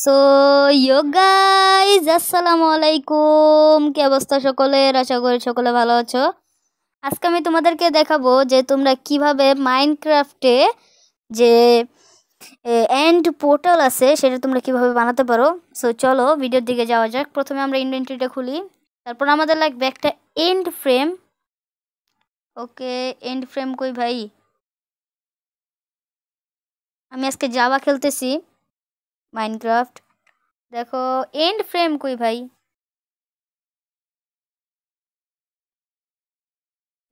So ইয়ো guys আসসালামু আলাইকুম, কি অবস্থা সকলের? আশা করি সকলে ভালো আছো। আজকে আমি তোমাদেরকে দেখাবো যে তোমরা কিভাবে মাইনক্রাফটে যে এন্ড পোর্টাল আছে সেটা তোমরা কিভাবে বানাতে পারো। সো চলো ভিডিওর দিকে যাওয়া যাক। প্রথমে আমরা ইনভেন্টরিটা খুলি, তারপর আমাদের লাগবে একটা end frame. Okay, end frame কই ভাই? আমি আজকে জাভা খেলতেছি মাইনক্রাফট। দেখো এন্ড ফ্রেম কই ভাই?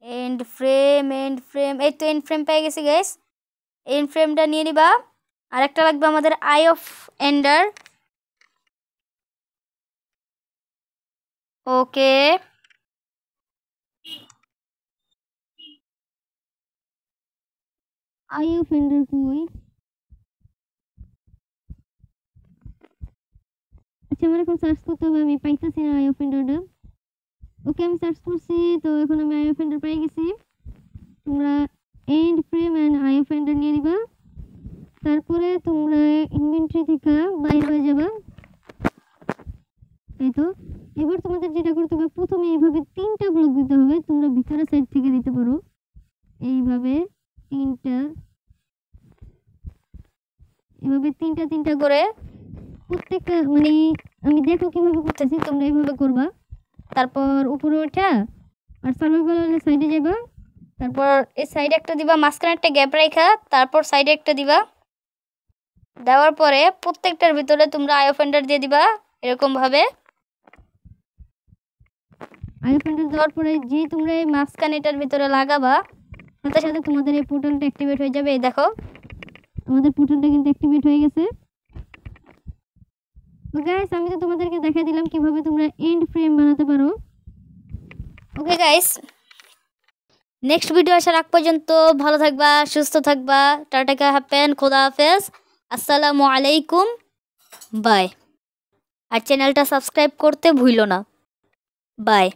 এন্ড ফ্রেম এই তো এন্ড ফ্রেম পেয়ে গেছি গাইস। এন্ড ফ্রেমটা নিয়ে নিবা। আর একটা লাগবে আমাদের I of endure. Okay, I of endure কই? আচ্ছা, আমার এখন সার্চ করতে হবে, আমি পাইতেছি না আই অফ এন্ডারটা। ওকে, আমি সার্চ করছি, তো এখন আমি আই অফ এন্ডার পেয়ে গেছি। তোমরা end frame and eye of ender নিয়ে নিবা। তারপরে তোমরা ইনভেন্টরি থেকে বাইরে হয়ে যাবা। এই তো এবার তোমাদের যেটা করতে হবে, প্রথমে এইভাবে 3টা ব্লক দিতে হবে। তোমরা ভিতরের সাইড থেকে দিতে পারো এইভাবে 3টা, এভাবে 3টা করে প্রত্যেকটা, মানে আমি দেখো কিভাবে করতেছি, তোমরা এইভাবে করবা। তারপর উপরে ওঠা আর সার্ভাইভাল সাইডে যাবা। তারপর এই সাইডে একটা দিবা, মাঝখানে একটা গ্যাপ রাখা, তারপর সাইডে একটা দিবা। দেওয়ার পরে প্রত্যেকটার ভিতরে তোমরা আই অফ এন্ডার দিয়ে দিবা এরকম ভাবে। আই অফ এন্ডার দেওয়ার পরে যে তোমরা এই মাঝখানে এটার ভিতরে লাগাবা, সাথে সাথে তোমাদের এই পোর্টালটা অ্যাক্টিভেট হয়ে যাবে। এই দেখো আমাদের পোর্টালটা কিন্তু অ্যাক্টিভেট হয়ে গেছে। তো গাইস, আমি তো তোমাদেরকে দেখাই দিলাম কিভাবে তোমরা এন্ড ফ্রেম বানাতে পারো। ওকে গাইস, নেক্সট ভিডিও আসার আগ পর্যন্ত ভালো থাকবা, সুস্থ থাকবা। টাটা হ্যাপেন, খোদা হাফেজ, আসসালামু আলাইকুম, বাই। আর চ্যানেলটা সাবস্ক্রাইব করতে ভুলো না। বাই।